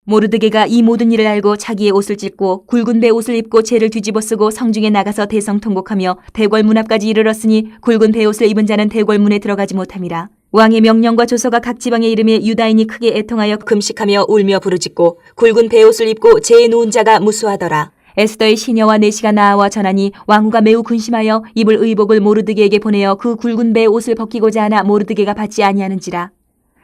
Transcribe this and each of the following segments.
모르드게가 이 모든 일을 알고 자기의 옷을 찢고 굵은 배 옷을 입고 죄를 뒤집어 쓰고 성중에 나가서 대성통곡하며 대궐 문 앞까지 이르렀으니 굵은 배 옷을 입은 자는 대궐 문에 들어가지 못함이라. 왕의 명령과 조서가 각 지방에 이름에 유다인이 크게 애통하여 금식하며 울며 부르짖고 굵은 배 옷을 입고 죄에 누운 자가 무수하더라. 에스더의 시녀와 내시가 나아와 전하니 왕후가 매우 근심하여 입을 의복을 모르드게에게 보내어 그 굵은 배 옷을 벗기고자 하나 모르드게가 받지 아니하는지라.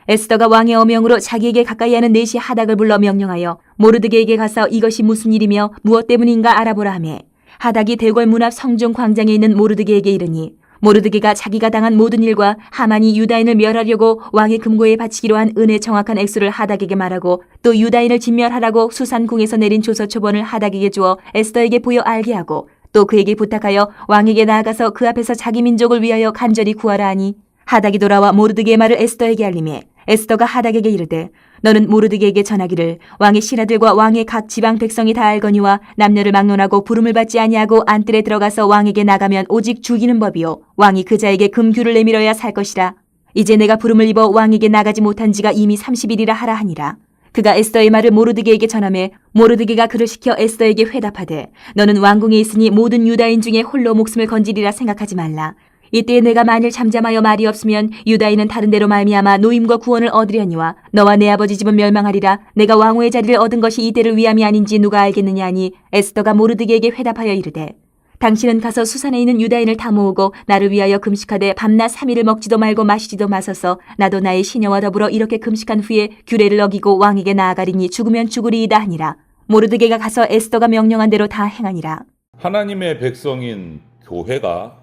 에스더가 왕의 어명으로 자기에게 가까이 하는 내시 하닥을 불러 명령하여 모르드게에게 가서 이것이 무슨 일이며 무엇 때문인가 알아보라 하매 하닥이 대궐 문 앞 성중 광장에 있는 모르드게에게 이르니 모르드게가 자기가 당한 모든 일과 하만이 유다인을 멸하려고 왕의 금고에 바치기로 한 은의 정확한 액수를 하닥에게 말하고 또 유다인을 진멸하라고 수산궁에서 내린 조서 초본을 하닥에게 주어 에스더에게 보여 알게 하고 또 그에게 부탁하여 왕에게 나아가서 그 앞에서 자기 민족을 위하여 간절히 구하라 하니 하닥이 돌아와 모르드게의 말을 에스더에게 알리매 에스더가 하닥에게 이르되 너는 모르드게에게 전하기를 왕의 신하들과 왕의 각 지방 백성이 다 알거니와 남녀를 막론하고 부름을 받지 아니하고 안뜰에 들어가서 왕에게 나가면 오직 죽이는 법이요 왕이 그 자에게 금규를 내밀어야 살 것이라. 이제 내가 부름을 입어 왕에게 나가지 못한 지가 이미 30일이라 하라 하니라. 그가 에스더의 말을 모르드게에게 전하매 모르드게가 그를 시켜 에스더에게 회답하되 너는 왕궁에 있으니 모든 유다인 중에 홀로 목숨을 건지리라 생각하지 말라. 이때 내가 만일 잠잠하여 말이 없으면 유다인은 다른 데로 말미암아 노임과 구원을 얻으려니와 너와 내 아버지 집은 멸망하리라. 내가 왕후의 자리를 얻은 것이 이때를 위함이 아닌지 누가 알겠느냐 하니 에스더가 모르드게에게 회답하여 이르되 당신은 가서 수산에 있는 유다인을 다 모으고 나를 위하여 금식하되 밤낮 3일을 먹지도 말고 마시지도 마소서. 나도 나의 시녀와 더불어 이렇게 금식한 후에 규례를 어기고 왕에게 나아가리니 죽으면 죽으리이다 하니라. 모르드게가 가서 에스더가 명령한 대로 다 행하니라. 하나님의 백성인 교회가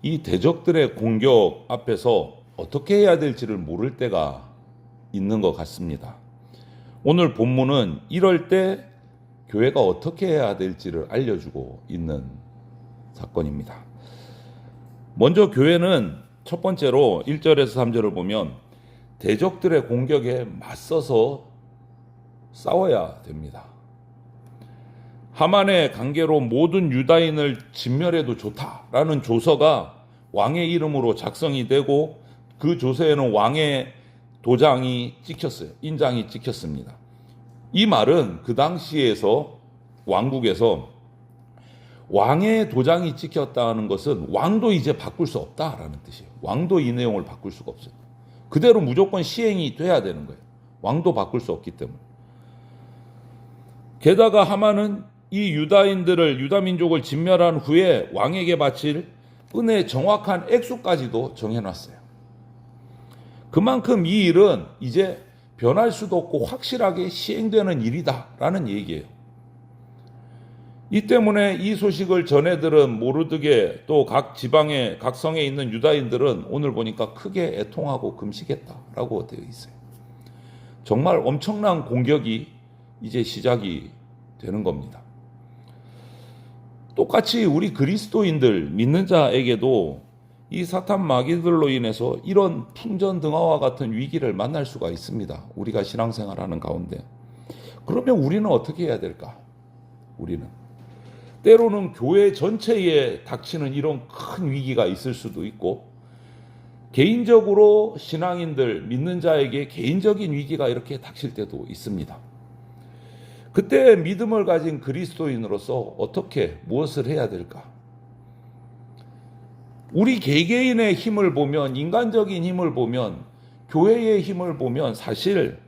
이 대적들의 공격 앞에서 어떻게 해야 될지를 모를 때가 있는 것 같습니다. 오늘 본문은 이럴 때 교회가 어떻게 해야 될지를 알려주고 있는 사건입니다. 먼저 교회는 첫 번째로 1절에서 3절을 보면 대적들의 공격에 맞서서 싸워야 됩니다. 하만의 관계로 모든 유다인을 진멸해도 좋다라는 조서가 왕의 이름으로 작성이 되고 그 조서에는 왕의 도장이 찍혔어요. 인장이 찍혔습니다. 이 말은 그 당시에서 왕국에서 왕의 도장이 찍혔다는 것은 왕도 이제 바꿀 수 없다라는 뜻이에요. 왕도 이 내용을 바꿀 수가 없어요. 그대로 무조건 시행이 돼야 되는 거예요. 왕도 바꿀 수 없기 때문에. 게다가 하만은 이 유다인들을 유다민족을 진멸한 후에 왕에게 바칠 은혜의 정확한 액수까지도 정해놨어요. 그만큼 이 일은 이제 변할 수도 없고 확실하게 시행되는 일이다라는 얘기예요. 이 때문에 이 소식을 전해 들은 모르드게 또 각 지방의 각 성에 있는 유다인들은 오늘 보니까 크게 애통하고 금식했다라고 되어 있어요. 정말 엄청난 공격이 이제 시작이 되는 겁니다. 똑같이 우리 그리스도인들 믿는 자에게도 이 사탄 마귀들로 인해서 이런 풍전등화와 같은 위기를 만날 수가 있습니다. 우리가 신앙생활하는 가운데. 그러면 우리는 어떻게 해야 될까? 우리는 때로는 교회 전체에 닥치는 이런 큰 위기가 있을 수도 있고 개인적으로 신앙인들 믿는 자에게 개인적인 위기가 이렇게 닥칠 때도 있습니다. 그때 믿음을 가진 그리스도인으로서 어떻게 무엇을 해야 될까? 우리 개개인의 힘을 보면 인간적인 힘을 보면 교회의 힘을 보면 사실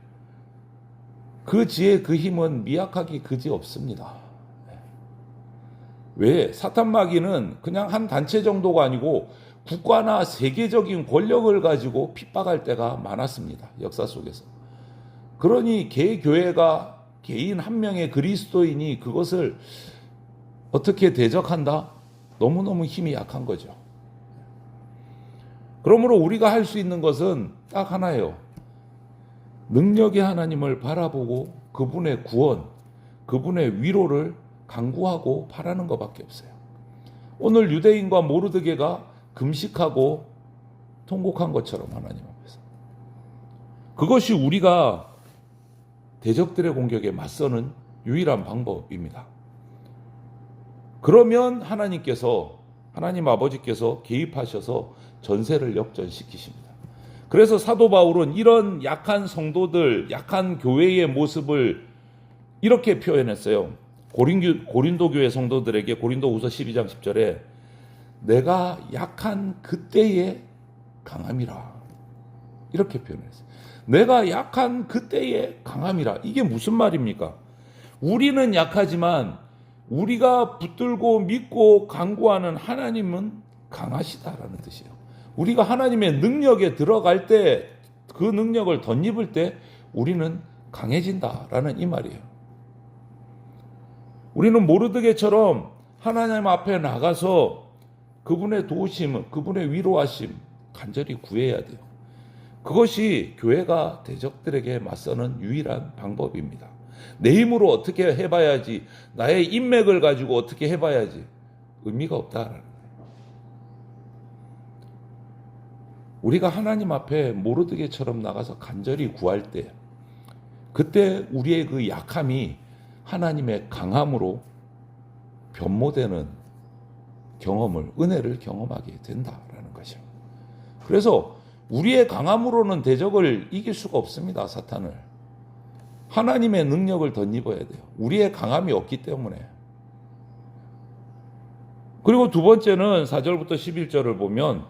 그 지혜 그 힘은 미약하기 그지 없습니다. 왜? 사탄 마귀는 그냥 한 단체 정도가 아니고 국가나 세계적인 권력을 가지고 핍박할 때가 많았습니다. 역사 속에서. 그러니 개교회가 개인 한 명의 그리스도인이 그것을 어떻게 대적한다? 너무너무 힘이 약한 거죠. 그러므로 우리가 할 수 있는 것은 딱 하나예요. 능력의 하나님을 바라보고 그분의 구원, 그분의 위로를 간구하고 바라는 것밖에 없어요. 오늘 유대인과 모르드게가 금식하고 통곡한 것처럼 하나님 앞에서. 그것이 우리가 대적들의 공격에 맞서는 유일한 방법입니다. 그러면 하나님 아버지께서 개입하셔서 전세를 역전시키십니다. 그래서 사도 바울은 이런 약한 성도들, 약한 교회의 모습을 이렇게 표현했어요. 고린도 교회 성도들에게 고린도후서 12장 10절에 내가 약한 그때의 강함이라 이렇게 표현했어요. 내가 약한 그때의 강함이라. 이게 무슨 말입니까? 우리는 약하지만 우리가 붙들고 믿고 간구하는 하나님은 강하시다라는 뜻이에요. 우리가 하나님의 능력에 들어갈 때, 그 능력을 덧입을 때 우리는 강해진다라는 이 말이에요. 우리는 모르드게처럼 하나님 앞에 나가서 그분의 도우심, 그분의 위로하심 간절히 구해야 돼요. 그것이 교회가 대적들에게 맞서는 유일한 방법입니다. 내 힘으로 어떻게 해봐야지, 나의 인맥을 가지고 어떻게 해봐야지 의미가 없다라는 거예요. 우리가 하나님 앞에 모르드게처럼 나가서 간절히 구할 때, 그때 우리의 그 약함이 하나님의 강함으로 변모되는 경험을, 은혜를 경험하게 된다라는 것이요. 그래서 우리의 강함으로는 대적을 이길 수가 없습니다, 사탄을. 하나님의 능력을 덧입어야 돼요. 우리의 강함이 없기 때문에. 그리고 두 번째는 4절부터 11절을 보면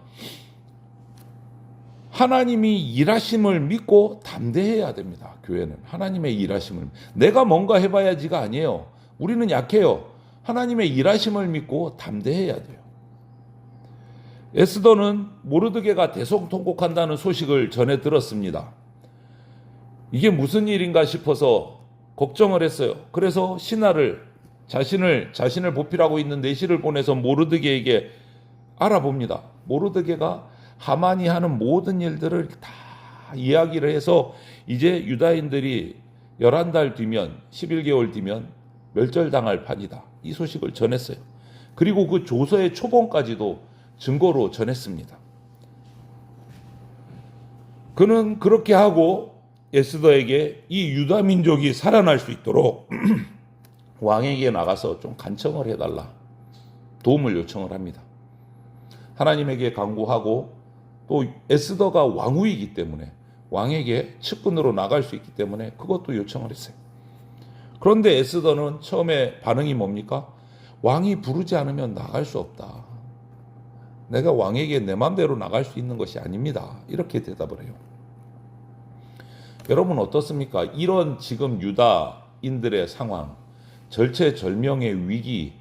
하나님이 일하심을 믿고 담대해야 됩니다. 교회는 하나님의 일하심을, 내가 뭔가 해봐야지가 아니에요. 우리는 약해요. 하나님의 일하심을 믿고 담대해야 돼요. 에스더는 모르드게가 대성통곡한다는 소식을 전해 들었습니다. 이게 무슨 일인가 싶어서 걱정을 했어요. 그래서 신하를, 자신을 보필하고 있는 내시를 보내서 모르드게에게 알아봅니다. 모르드게가 하만이 하는 모든 일들을 다 이야기를 해서 이제 유다인들이 11달 뒤면, 11개월 뒤면 멸절당할 판이다, 이 소식을 전했어요. 그리고 그 조서의 초본까지도 증거로 전했습니다. 그는 그렇게 하고 에스더에게 이 유다 민족이 살아날 수 있도록 왕에게 나가서 좀 간청을 해달라, 도움을 요청을 합니다. 하나님에게 간구하고, 또 에스더가 왕후이기 때문에 왕에게 측근으로 나갈 수 있기 때문에 그것도 요청을 했어요. 그런데 에스더는 처음에 반응이 뭡니까? 왕이 부르지 않으면 나갈 수 없다. 내가 왕에게 내 맘대로 나갈 수 있는 것이 아닙니다. 이렇게 대답을 해요. 여러분 어떻습니까? 이런 지금 유다인들의 상황, 절체절명의 위기,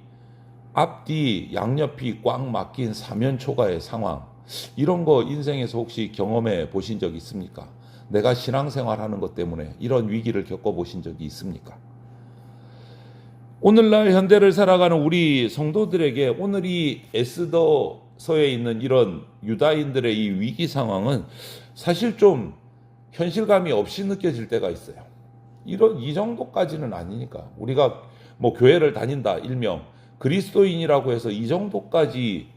앞뒤 양옆이 꽉 막힌 사면초가의 상황, 이런 거 인생에서 혹시 경험해 보신 적 있습니까? 내가 신앙생활하는 것 때문에 이런 위기를 겪어보신 적이 있습니까? 오늘날 현대를 살아가는 우리 성도들에게 오늘 이 에스더서에 있는 이런 유다인들의 이 위기 상황은 사실 좀 현실감이 없이 느껴질 때가 있어요. 이 정도까지는 아니니까. 우리가 뭐 교회를 다닌다, 일명 그리스도인이라고 해서 이 정도까지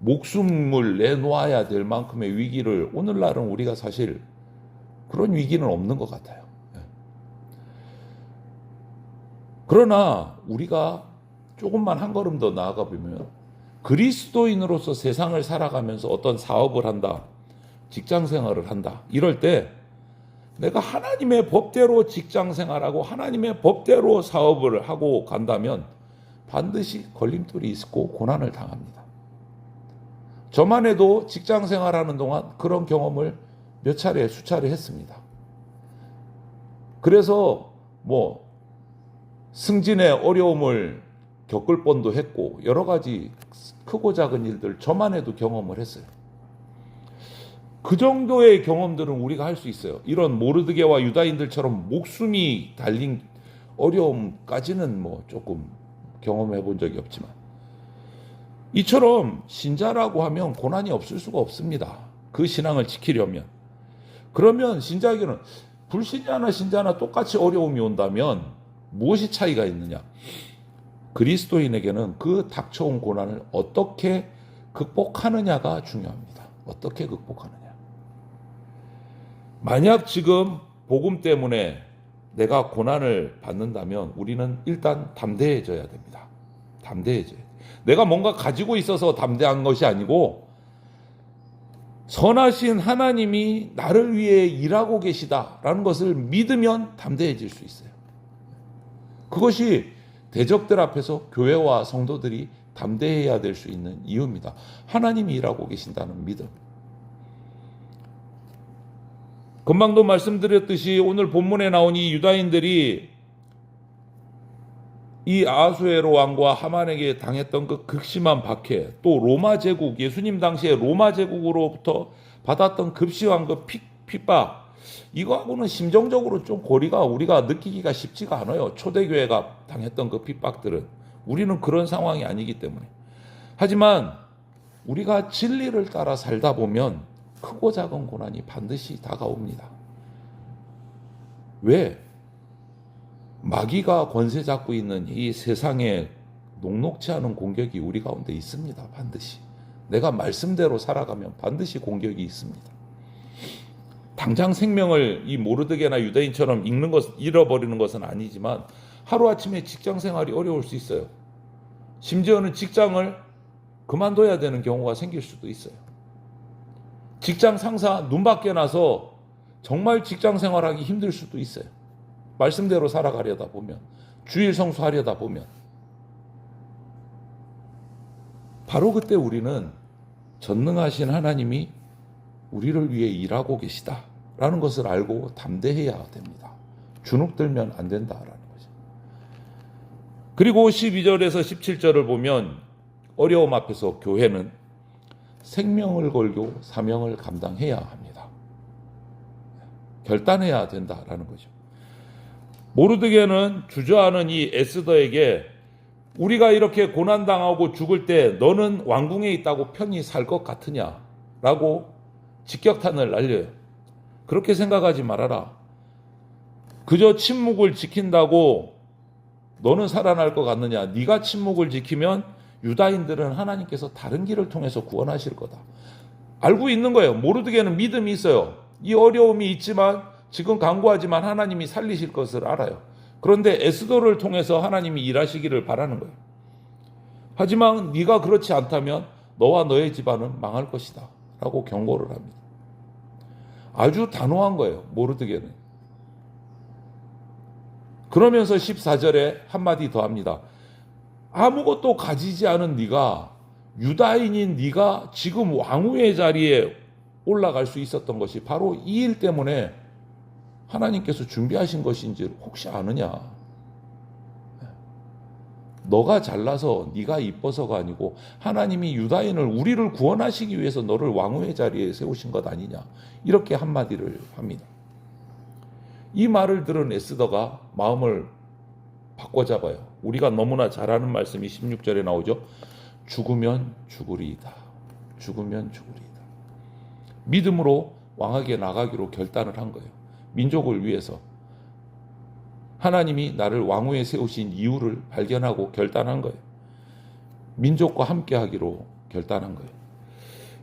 목숨을 내놓아야 될 만큼의 위기를, 오늘날은 우리가 사실 그런 위기는 없는 것 같아요. 그러나 우리가 조금만 한 걸음 더 나아가 보면 그리스도인으로서 세상을 살아가면서 어떤 사업을 한다, 직장 생활을 한다, 이럴 때 내가 하나님의 법대로 직장 생활하고 하나님의 법대로 사업을 하고 간다면 반드시 걸림돌이 있고 고난을 당합니다. 저만 해도 직장 생활하는 동안 그런 경험을 몇 차례, 수차례 했습니다. 그래서 뭐 승진의 어려움을 겪을 뻔도 했고 여러 가지 크고 작은 일들 저만 해도 경험을 했어요. 그 정도의 경험들은 우리가 할 수 있어요. 이런 모르드게와 유다인들처럼 목숨이 달린 어려움까지는 뭐 조금 경험해 본 적이 없지만, 이처럼 신자라고 하면 고난이 없을 수가 없습니다. 그 신앙을 지키려면. 그러면 신자에게는 불신자나 신자나 똑같이 어려움이 온다면 무엇이 차이가 있느냐? 그리스도인에게는 그 닥쳐온 고난을 어떻게 극복하느냐가 중요합니다. 어떻게 극복하느냐? 만약 지금 복음 때문에 내가 고난을 받는다면 우리는 일단 담대해져야 됩니다. 담대해져야 돼요. 내가 뭔가 가지고 있어서 담대한 것이 아니고 선하신 하나님이 나를 위해 일하고 계시다라는 것을 믿으면 담대해질 수 있어요. 그것이 대적들 앞에서 교회와 성도들이 담대해야 될 수 있는 이유입니다. 하나님이 일하고 계신다는 믿음. 금방도 말씀드렸듯이 오늘 본문에 나온 이 유다인들이 이 아하수에로 왕과 하만에게 당했던 그 극심한 박해, 또 로마 제국, 예수님 당시에 로마 제국으로부터 받았던 급시한 그 핍박, 이거하고는 심정적으로 좀 고리가 우리가 느끼기가 쉽지가 않아요. 초대교회가 당했던 그 핍박들은. 우리는 그런 상황이 아니기 때문에. 하지만 우리가 진리를 따라 살다 보면 크고 작은 고난이 반드시 다가옵니다. 왜? 마귀가 권세 잡고 있는 이 세상에 녹록치 않은 공격이 우리 가운데 있습니다. 반드시. 내가 말씀대로 살아가면 반드시 공격이 있습니다. 당장 생명을 이 모르드게나 유대인처럼 잃어버리는 것은 아니지만 하루아침에 직장 생활이 어려울 수 있어요. 심지어는 직장을 그만둬야 되는 경우가 생길 수도 있어요. 직장 상사 눈 밖에 나서 정말 직장 생활하기 힘들 수도 있어요. 말씀대로 살아가려다 보면, 주일 성수하려다 보면. 바로 그때 우리는 전능하신 하나님이 우리를 위해 일하고 계시다라는 것을 알고 담대해야 됩니다. 주눅들면 안 된다라는 거죠. 그리고 12절에서 17절을 보면 어려움 앞에서 교회는 생명을 걸고 사명을 감당해야 합니다. 결단해야 된다라는 거죠. 모르드게는 주저하는 이 에스더에게 우리가 이렇게 고난당하고 죽을 때 너는 왕궁에 있다고 편히 살 것 같으냐라고 직격탄을 날려요. 그렇게 생각하지 말아라. 그저 침묵을 지킨다고 너는 살아날 것 같느냐. 네가 침묵을 지키면 유다인들은 하나님께서 다른 길을 통해서 구원하실 거다. 알고 있는 거예요. 모르드게는 믿음이 있어요. 이 어려움이 있지만 지금 간구하지만 하나님이 살리실 것을 알아요. 그런데 에스더를 통해서 하나님이 일하시기를 바라는 거예요. 하지만 네가 그렇지 않다면 너와 너의 집안은 망할 것이다 라고 경고를 합니다. 아주 단호한 거예요. 모르드게는. 그러면서 14절에 한마디 더 합니다. 아무것도 가지지 않은 네가, 유다인인 네가 지금 왕후의 자리에 올라갈 수 있었던 것이 바로 이 일 때문에 하나님께서 준비하신 것인지 혹시 아느냐? 너가 잘나서 네가 이뻐서가 아니고 하나님이 유다인을, 우리를 구원하시기 위해서 너를 왕후의 자리에 세우신 것 아니냐? 이렇게 한마디를 합니다. 이 말을 들은 에스더가 마음을 바꿔잡아요. 우리가 너무나 잘 아는 말씀이 16절에 나오죠. 죽으면 죽으리이다. 죽으면 죽으리이다. 믿음으로 왕에게 나가기로 결단을 한 거예요. 민족을 위해서. 하나님이 나를 왕후에 세우신 이유를 발견하고 결단한 거예요. 민족과 함께 하기로 결단한 거예요.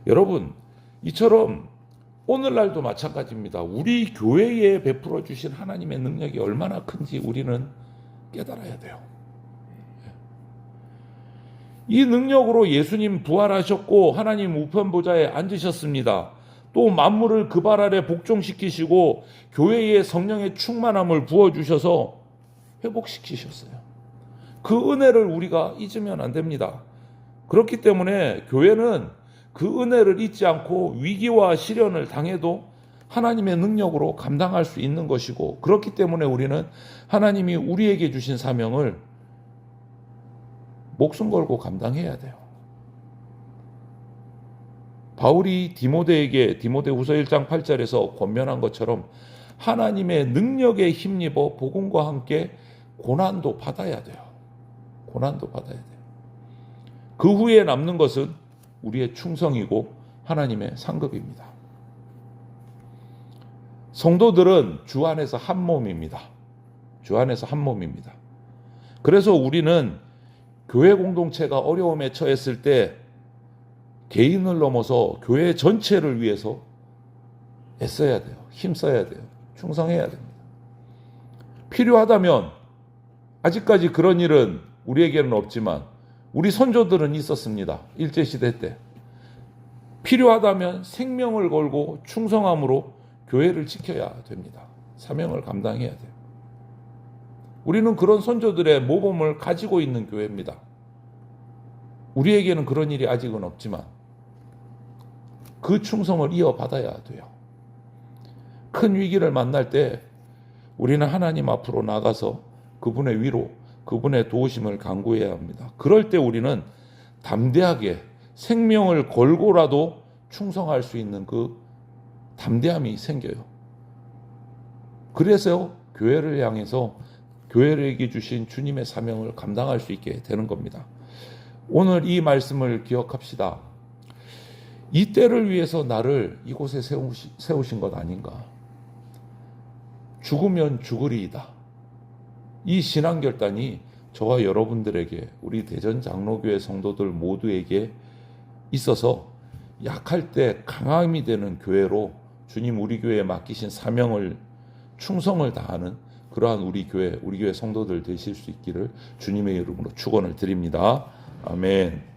여러분, 이처럼 오늘날도 마찬가지입니다. 우리 교회에 베풀어 주신 하나님의 능력이 얼마나 큰지 우리는 깨달아야 돼요. 이 능력으로 예수님 부활하셨고 하나님 우편 보좌에 앉으셨습니다. 또 만물을 그 발 아래 복종시키시고 교회에 성령의 충만함을 부어주셔서 회복시키셨어요. 그 은혜를 우리가 잊으면 안 됩니다. 그렇기 때문에 교회는 그 은혜를 잊지 않고 위기와 시련을 당해도 하나님의 능력으로 감당할 수 있는 것이고, 그렇기 때문에 우리는 하나님이 우리에게 주신 사명을 목숨 걸고 감당해야 돼요. 바울이 디모데에게 디모데후서 1장 8절에서 권면한 것처럼 하나님의 능력에 힘입어 복음과 함께 고난도 받아야 돼요. 고난도 받아야 돼요. 그 후에 남는 것은 우리의 충성이고 하나님의 상급입니다. 성도들은 주 안에서 한 몸입니다. 주 안에서 한 몸입니다. 그래서 우리는 교회 공동체가 어려움에 처했을 때 개인을 넘어서 교회 전체를 위해서 애써야 돼요. 힘써야 돼요. 충성해야 됩니다. 필요하다면, 아직까지 그런 일은 우리에게는 없지만 우리 선조들은 있었습니다. 일제시대 때. 필요하다면 생명을 걸고 충성함으로 교회를 지켜야 됩니다. 사명을 감당해야 돼요. 우리는 그런 선조들의 모범을 가지고 있는 교회입니다. 우리에게는 그런 일이 아직은 없지만 그 충성을 이어받아야 돼요. 큰 위기를 만날 때 우리는 하나님 앞으로 나가서 그분의 위로, 그분의 도우심을 간구해야 합니다. 그럴 때 우리는 담대하게 생명을 걸고라도 충성할 수 있는 그 담대함이 생겨요. 그래서 교회를 향해서 교회에게 주신 주님의 사명을 감당할 수 있게 되는 겁니다. 오늘 이 말씀을 기억합시다. 이 때를 위해서 나를 이곳에 세우신 것 아닌가? 죽으면 죽으리이다. 이 신앙결단이 저와 여러분들에게, 우리 대전 장로교회 성도들 모두에게 있어서 약할 때 강함이 되는 교회로 주님 우리 교회에 맡기신 사명을 충성을 다하는 그러한 우리 교회 성도들 되실 수 있기를 주님의 이름으로 축원을 드립니다. 아멘.